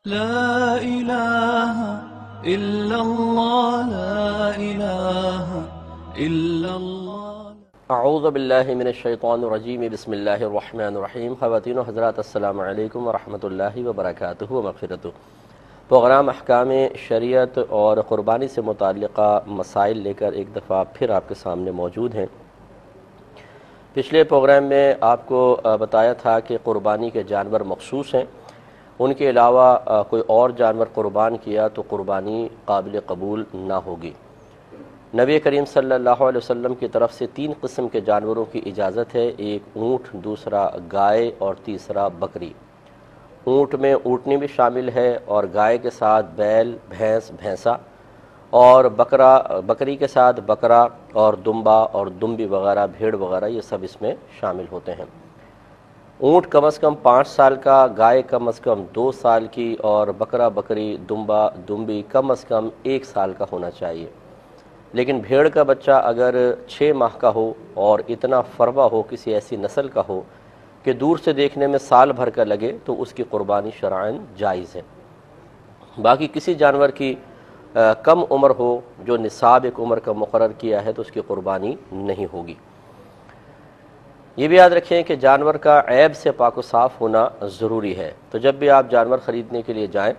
لا إله إلا الله لا إله إلا الله اعوذ باللہ من الشیطان الرجیم بسم اللہ الرحمن الرحیم۔ خواتین و حضرات السلام علیکم ورحمۃ اللہ وبرکاتہ و مغفرتہ۔ پروگرام احکام شریعت اور قربانی سے متعلقہ مسائل لے کر ایک دفعہ پھر آپ کے سامنے موجود ہیں۔ پچھلے پروگرام میں آپ کو بتایا تھا کہ قربانی کے جانور مخصوص ہیں، ان کے علاوہ کوئی اور جانور قربان کیا تو قربانی قابل قبول نہ ہوگی۔ نبی کریم صلی اللہ علیہ وسلم کی طرف سے 3 قسم کے جانوروں کی اجازت ہے، ایک اونٹ، دوسرا گائے اور تیسرا بکری۔ اونٹ میں اونٹنی بھی شامل ہے اور گائے کے ساتھ بیل، بھینس، بھینسا، اور بکری کے ساتھ بکرا اور دمبا اور دمبی وغیرہ، بھیڑ وغیرہ، یہ سب اس میں شامل ہوتے ہیں۔ اونٹ کم از کم 5 سال کا، گائے کم از کم 2 سال کی اور بکرا، بکری، دمبا، دمبی کم از کم 1 سال کا ہونا چاہیے۔ لیکن بھیڑ کا بچہ اگر 6 ماہ کا ہو اور اتنا فروا ہو، کسی ایسی نسل کا ہو کہ دور سے دیکھنے میں سال بھر کا لگے، تو اس کی قربانی شرعاً جائز ہے۔ باقی کسی جانور کی کم عمر ہو، جو نصاب ایک عمر کا مقرر کیا ہے، تو اس کی قربانی نہیں ہوگی۔ یہ بھی یاد رکھیں کہ جانور کا عیب سے پاک و صاف ہونا ضروری ہے، تو جب بھی آپ جانور خریدنے کے لیے جائیں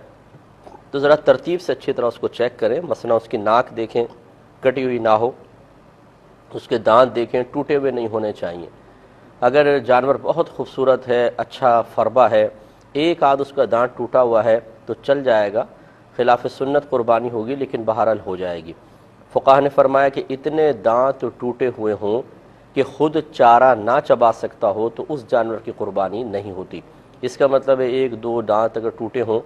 تو ذرا ترتیب سے اچھی طرح اس کو چیک کریں۔ مثلا اس کی ناک دیکھیں، کٹی ہوئی نہ ہو، اس کے دانت دیکھیں، ٹوٹے ہوئے نہیں ہونے چاہیے۔ اگر جانور بہت خوبصورت ہے، اچھا فربا ہے، ایک آدھ اس کا دانت ٹوٹا ہوا ہے تو چل جائے گا، خلاف سنت قربانی ہوگی لیکن بہرحال ہو جائے گی۔ فقہا نے فرمایا کہ اتنے دانت ٹوٹے ہوئے ہوں کہ خود چارہ نہ چبا سکتا ہو تو اس جانور کی قربانی نہیں ہوتی۔ اس کا مطلب ہے 1-2 دانت اگر ٹوٹے ہوں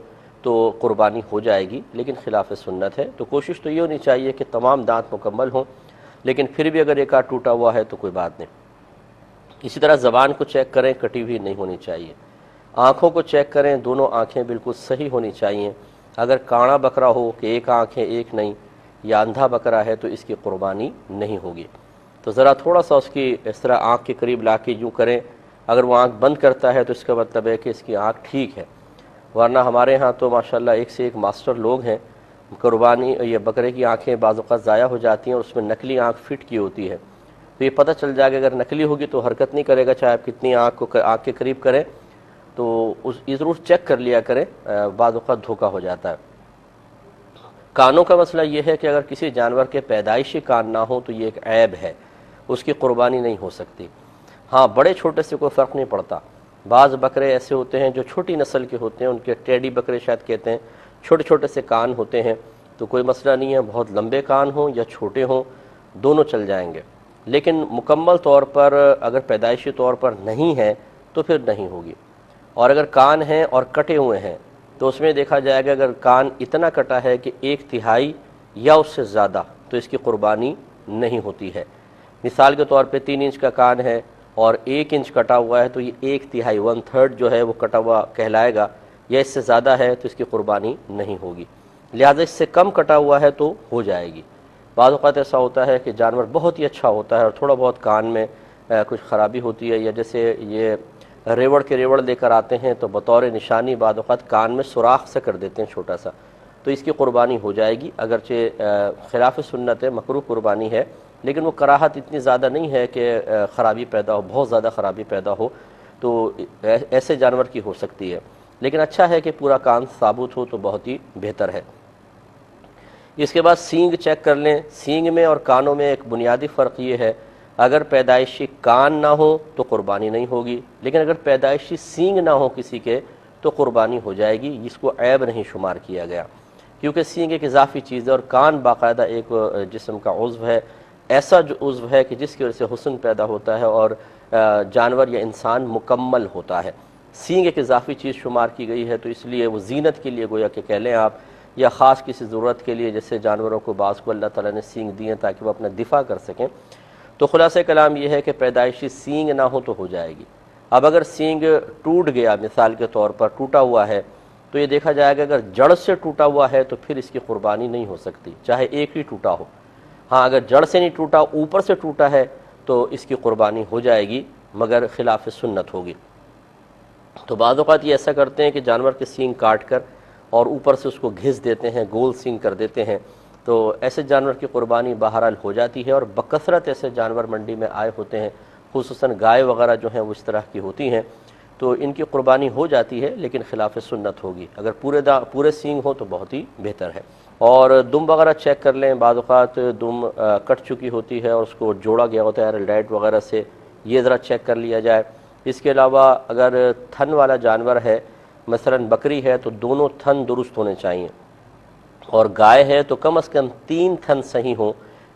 تو قربانی ہو جائے گی، لیکن خلاف سنت ہے۔ تو کوشش تو یہ ہونی چاہیے کہ تمام دانت مکمل ہوں، لیکن پھر بھی اگر ایک آدھ ٹوٹا ہوا ہے تو کوئی بات نہیں۔ اسی طرح زبان کو چیک کریں، کٹی ہوئی نہیں ہونی چاہیے۔ آنکھوں کو چیک کریں، دونوں آنکھیں بالکل صحیح ہونی چاہیے۔ اگر کاڑا بکرا ہو کہ ایک آنکھ ہے ایک نہیں، یا اندھا بکرا ہے، تو اس کی قربانی نہیں ہوگی۔ تو ذرا تھوڑا سا اس کی اس طرح آنکھ کے قریب لا کے یوں کریں، اگر وہ آنکھ بند کرتا ہے تو اس کا مطلب ہے کہ اس کی آنکھ ٹھیک ہے، ورنہ ہمارے ہاں تو ماشاءاللہ ایک سے ایک ماسٹر لوگ ہیں، قربانی یہ بکرے کی آنکھیں بعض اوقات ضائع ہو جاتی ہیں اور اس میں نقلی آنکھ فٹ کی ہوتی ہے، تو یہ پتہ چل جائے گا اگر نقلی ہوگی تو حرکت نہیں کرے گا، چاہے آپ کتنی آنکھ کے قریب کریں، تو یہ ضرور چیک کر لیا کریں، بعض اوقات دھوکہ ہو جاتا ہے۔ کانوں کا مسئلہ یہ ہے کہ اگر کسی جانور کے پیدائشی کان نہ ہو تو یہ ایک عیب ہے، اس کی قربانی نہیں ہو سکتی۔ ہاں، بڑے چھوٹے سے کوئی فرق نہیں پڑتا۔ بعض بکرے ایسے ہوتے ہیں جو چھوٹی نسل کے ہوتے ہیں، ان کے ٹیڈی بکرے شاید کہتے ہیں، چھوٹے چھوٹے سے کان ہوتے ہیں، تو کوئی مسئلہ نہیں ہے، بہت لمبے کان ہوں یا چھوٹے ہوں، دونوں چل جائیں گے۔ لیکن مکمل طور پر اگر پیدائشی طور پر نہیں ہے تو پھر نہیں ہوگی۔ اور اگر کان ہیں اور کٹے ہوئے ہیں تو اس میں دیکھا جائے گا اگر کان اتنا کٹا ہے کہ 1/3 یا اس سے زیادہ، تو اس کی قربانی نہیں ہوتی ہے۔ مثال کے طور پہ 3 انچ کا کان ہے اور 1 انچ کٹا ہوا ہے تو یہ 1/3 1/3 جو ہے وہ کٹا ہوا کہلائے گا، یا اس سے زیادہ ہے تو اس کی قربانی نہیں ہوگی۔ لہٰذا اس سے کم کٹا ہوا ہے تو ہو جائے گی۔ بعض اوقات ایسا ہوتا ہے کہ جانور بہت ہی اچھا ہوتا ہے اور تھوڑا بہت کان میں کچھ خرابی ہوتی ہے، یا جیسے یہ ریوڑ کے ریوڑ لے کر آتے ہیں تو بطور نشانی بعض اوقات کان میں سوراخ سے کر دیتے ہیں چھوٹا سا، تو اس کی قربانی ہو جائے گی، اگرچہ خلاف سنت ہے، مکروہ قربانی ہے، لیکن وہ کراہت اتنی زیادہ نہیں ہے کہ خرابی پیدا ہو، بہت زیادہ خرابی پیدا ہو، تو ایسے جانور کی ہو سکتی ہے۔ لیکن اچھا ہے کہ پورا کان ثابت ہو تو بہت ہی بہتر ہے۔ اس کے بعد سینگ چیک کر لیں۔ سینگ میں اور کانوں میں ایک بنیادی فرق یہ ہے، اگر پیدائشی کان نہ ہو تو قربانی نہیں ہوگی، لیکن اگر پیدائشی سینگ نہ ہو کسی کے تو قربانی ہو جائے گی، جس کو عیب نہیں شمار کیا گیا، کیونکہ سینگ ایک اضافی چیز ہے اور کان باقاعدہ ایک جسم کا عضو ہے، ایسا جو عضو ہے کہ جس کی وجہ سے حسن پیدا ہوتا ہے اور جانور یا انسان مکمل ہوتا ہے۔ سینگ ایک اضافی چیز شمار کی گئی ہے، تو اس لیے وہ زینت کے لیے گویا کہ کہہ لیں آپ، یا خاص کسی ضرورت کے لیے، جیسے جانوروں کو بعض کو اللہ تعالیٰ نے سینگ دیے تاکہ وہ اپنا دفاع کر سکیں۔ تو خلاصہ کلام یہ ہے کہ پیدائشی سینگ نہ ہو تو ہو جائے گی۔ اب اگر سینگ ٹوٹ گیا، مثال کے طور پر ٹوٹا ہوا ہے، تو یہ دیکھا جائے گا اگر جڑ سے ٹوٹا ہوا ہے تو پھر اس کی قربانی نہیں ہو سکتی، چاہے ایک ہی ٹوٹا ہو۔ ہاں، اگر جڑ سے نہیں ٹوٹا، اوپر سے ٹوٹا ہے تو اس کی قربانی ہو جائے گی، مگر خلاف سنت ہوگی۔ تو بعض اوقات یہ ایسا کرتے ہیں کہ جانور کے سینگ کاٹ کر اور اوپر سے اس کو گھس دیتے ہیں، گول سینگ کر دیتے ہیں، تو ایسے جانور کی قربانی بہرحال ہو جاتی ہے، اور بکثرت ایسے جانور منڈی میں آئے ہوتے ہیں، خصوصاً گائے وغیرہ جو ہیں وہ اس طرح کی ہوتی ہیں، تو ان کی قربانی ہو جاتی ہے، لیکن خلاف سنت ہوگی۔ اگر پورے سینگ ہو تو بہت ہی بہتر ہے۔ اور دم وغیرہ چیک کر لیں، بعض اوقات دم کٹ چکی ہوتی ہے اور اس کو جوڑا گیا ہوتا ہے لائٹ وغیرہ سے، یہ ذرا چیک کر لیا جائے۔ اس کے علاوہ اگر تھن والا جانور ہے، مثلا بکری ہے، تو دونوں تھن درست ہونے چاہیے، اور گائے ہے تو کم از کم 3 تھن صحیح ہوں۔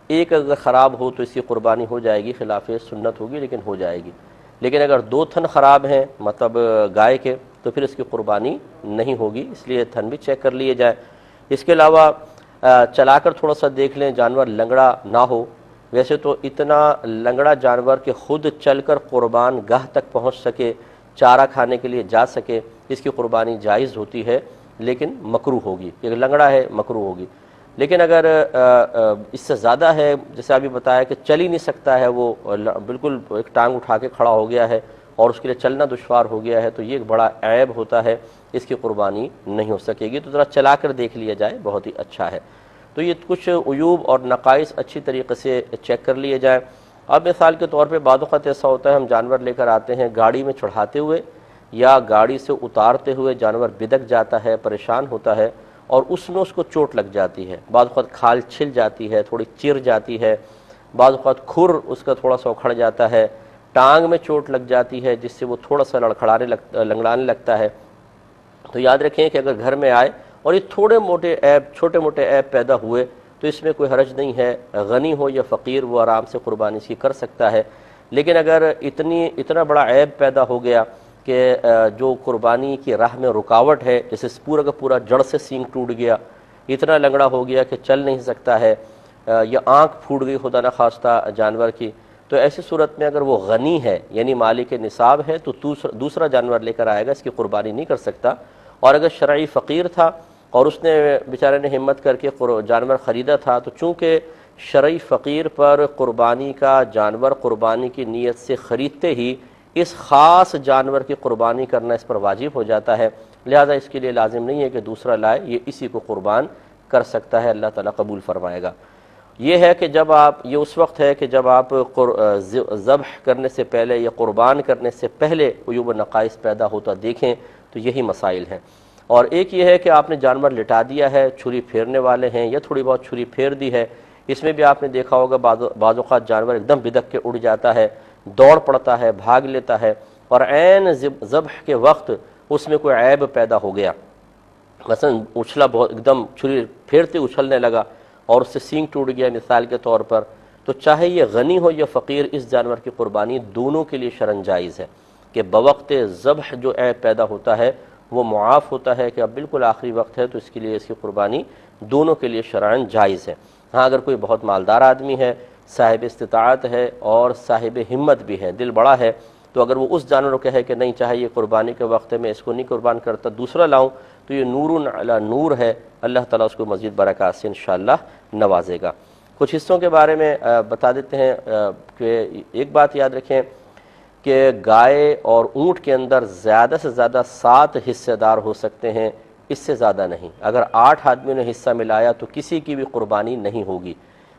ایک اگر خراب ہو تو اس کی قربانی ہو جائے گی، خلاف سنت ہوگی لیکن ہو جائے گی۔ لیکن اگر 2 تھن خراب ہیں مطلب گائے کے، تو پھر اس کی قربانی نہیں ہوگی، اس لیے تھن بھی چیک کر لیے جائے۔ اس کے علاوہ چلا کر تھوڑا سا دیکھ لیں جانور لنگڑا نہ ہو۔ ویسے تو اتنا لنگڑا جانور کہ خود چل کر قربان گاہ تک پہنچ سکے، چارہ کھانے کے لیے جا سکے، اس کی قربانی جائز ہوتی ہے، لیکن مکروہ ہوگی، کہ لنگڑا ہے مکروہ ہوگی۔ لیکن اگر اس سے زیادہ ہے، جیسے ابھی بتایا کہ چل ہی نہیں سکتا ہے، وہ بالکل ایک ٹانگ اٹھا کے کھڑا ہو گیا ہے اور اس کے لیے چلنا دشوار ہو گیا ہے، تو یہ ایک بڑا عیب ہوتا ہے، اس کی قربانی نہیں ہو سکے گی، تو ذرا چلا کر دیکھ لیا جائے، بہت ہی اچھا ہے۔ تو یہ کچھ عیوب اور نقائص اچھی طریقے سے چیک کر لیے جائیں۔ اب مثال کے طور پہ بعض اوقات ایسا ہوتا ہے، ہم جانور لے کر آتے ہیں، گاڑی میں چڑھاتے ہوئے یا گاڑی سے اتارتے ہوئے جانور بدک جاتا ہے، پریشان ہوتا ہے، اور اس میں اس کو چوٹ لگ جاتی ہے، بعض اوقات کھال چھل جاتی ہے، تھوڑی چر جاتی ہے، بعض اوقات کھر اس کا تھوڑا سا اکھڑ جاتا ہے، ٹانگ میں چوٹ لگ جاتی ہے جس سے وہ تھوڑا سا لنگڑانے لگتا ہے۔ تو یاد رکھیں کہ اگر گھر میں آئے اور یہ چھوٹے موٹے عیب پیدا ہوئے تو اس میں کوئی حرج نہیں ہے، غنی ہو یا فقیر وہ آرام سے قربانی اس کی کر سکتا ہے۔ لیکن اگر اتنا بڑا عیب پیدا ہو گیا کہ جو قربانی کی راہ میں رکاوٹ ہے، جیسے پورا کا پورا جڑ سے سینگ ٹوٹ گیا، اتنا لنگڑا ہو گیا کہ چل نہیں سکتا ہے، یا آنکھ پھوٹ گئی خدا نخواستہ جانور کی، تو ایسی صورت میں اگر وہ غنی ہے یعنی مالک نصاب ہے تو دوسرا جانور لے کر آئے گا، اس کی قربانی نہیں کر سکتا۔ اور اگر شرعی فقیر تھا اور اس نے بیچارے نے ہمت کر کے جانور خریدا تھا، تو چونکہ شرعی فقیر پر قربانی کا جانور قربانی کی نیت سے خریدتے ہی اس خاص جانور کی قربانی کرنا اس پر واجب ہو جاتا ہے، لہذا اس کے لیے لازم نہیں ہے کہ دوسرا لائے، یہ اسی کو قربان کر سکتا ہے، اللہ تعالیٰ قبول فرمائے گا۔ یہ ہے کہ یہ اس وقت ہے کہ جب آپ ذبح کرنے سے پہلے یا قربان کرنے سے پہلے عیوب و نقائص پیدا ہوتا دیکھیں، تو یہی مسائل ہیں۔ اور ایک یہ ہے کہ آپ نے جانور لٹا دیا ہے، چھری پھیرنے والے ہیں یا تھوڑی بہت چھری پھیر دی ہے، اس میں بھی آپ نے دیکھا ہوگا بعض اوقات جانور ایک دم بدک کے اڑ جاتا ہے، دوڑ پڑتا ہے، بھاگ لیتا ہے، اور عین ذبح کے وقت اس میں کوئی عیب پیدا ہو گیا، مثلا اچھلا بہت ایک دم چھری پھیرتے اچھلنے لگا اور اس سے سینگ ٹوٹ گیا مثال کے طور پر، تو چاہے یہ غنی ہو یا فقیر، اس جانور کی قربانی دونوں کے لیے شرعاً جائز ہے، کہ بوقت ذبح جو عیب پیدا ہوتا ہے وہ معاف ہوتا ہے، کہ اب بالکل آخری وقت ہے تو اس کے لیے اس کی قربانی دونوں کے لیے شرعاً جائز ہے۔ ہاں اگر کوئی بہت مالدار آدمی ہے، صاحب استطاعت ہے اور صاحب ہمت بھی ہے، دل بڑا ہے، تو اگر وہ اس جانور کو کہے کہ نہیں، چاہے یہ قربانی کے وقت میں اس کو نہیں قربان کرتا، دوسرا لاؤں، تو یہ نور علی نور ہے، اللہ تعالیٰ اس کو مزید برکات سے انشاءاللہ نوازے گا۔ کچھ حصوں کے بارے میں بتا دیتے ہیں کہ ایک بات یاد رکھیں کہ گائے اور اونٹ کے اندر زیادہ سے زیادہ 7 حصے دار ہو سکتے ہیں، اس سے زیادہ نہیں۔ اگر 8 آدمیوں نے حصہ ملایا تو کسی کی بھی قربانی نہیں ہوگی۔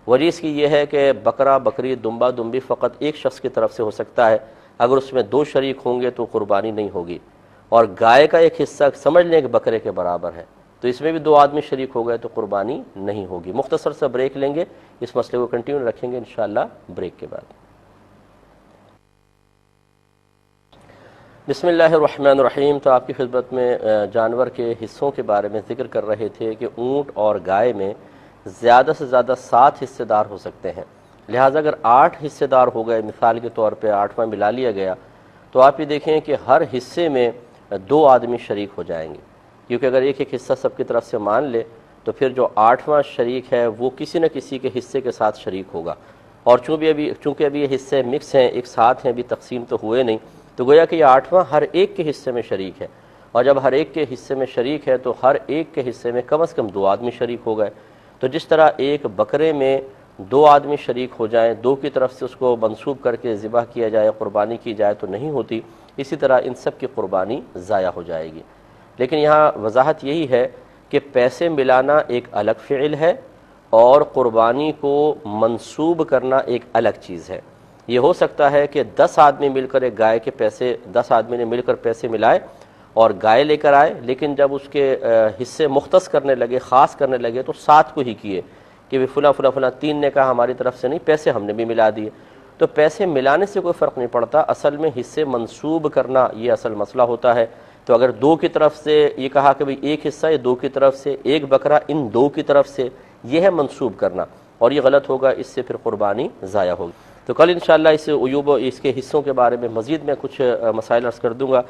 وجہ اس کی یہ ہے کہ بکرا بکری دمبا دمبی فقط ایک شخص کی طرف سے ہو سکتا ہے، اگر اس میں 2 شریک ہوں گے تو قربانی نہیں ہوگی، اور گائے کا ایک حصہ سمجھ لیں کہ بکرے کے برابر ہے، تو اس میں بھی 2 آدمی شریک ہو گئے تو قربانی نہیں ہوگی۔ مختصر سا بریک لیں گے، اس مسئلے کو کنٹینیو رکھیں گے انشاءاللہ بریک کے بعد۔ بسم اللہ الرحمن الرحیم۔ تو آپ کی خدمت میں جانور کے حصوں کے بارے میں ذکر کر رہے تھے کہ اونٹ اور گائے میں زیادہ سے زیادہ 7 حصے دار ہو سکتے ہیں، لہٰذا اگر 8 حصے دار ہو گئے، مثال کے طور پہ 8واں ملا لیا گیا، تو آپ یہ دیکھیں کہ ہر حصے میں 2 آدمی شریک ہو جائیں گے، کیونکہ اگر ایک حصہ سب کی طرف سے مان لے تو پھر جو 8واں شریک ہے وہ کسی نہ کسی کے حصے کے ساتھ شریک ہوگا، اور چونکہ ابھی یہ حصے مکس ہیں، ایک ساتھ ہیں، ابھی تقسیم تو ہوئے نہیں، تو گویا کہ یہ 8واں ہر ایک کے حصے میں شریک ہے، اور جب ہر ایک کے حصے میں شریک ہے تو ہر ایک کے حصے میں کم از کم 2 آدمی شریک ہو گئے۔ تو جس طرح ایک بکرے میں 2 آدمی شریک ہو جائیں، 2 کی طرف سے اس کو منسوب کر کے ذبح کیا جائے، قربانی کی جائے تو نہیں ہوتی، اسی طرح ان سب کی قربانی ضائع ہو جائے گی۔ لیکن یہاں وضاحت یہی ہے کہ پیسے ملانا ایک الگ فعل ہے اور قربانی کو منسوب کرنا ایک الگ چیز ہے۔ یہ ہو سکتا ہے کہ 10 آدمی مل کر ایک گائے کے پیسے 10 آدمی نے مل کر پیسے ملائے اور گائے لے کر آئے، لیکن جب اس کے حصے مختص کرنے لگے، خاص کرنے لگے تو 7 کو ہی کیے کہ فلاں فلاں فلاں 3 نے کہا ہماری طرف سے نہیں، پیسے ہم نے بھی ملا دیے۔ تو پیسے ملانے سے کوئی فرق نہیں پڑتا، اصل میں حصے منسوب کرنا یہ اصل مسئلہ ہوتا ہے۔ تو اگر 2 کی طرف سے یہ کہا کہ بھئی ایک حصہ یہ 2 کی طرف سے، ایک بکرا ان 2 کی طرف سے، یہ ہے منسوب کرنا، اور یہ غلط ہوگا، اس سے پھر قربانی ضائع ہوگی۔ تو کل انشاءاللہ اس عیوب و اس کے حصوں کے بارے میں مزید میں کچھ مسائل عرض کر دوں گا۔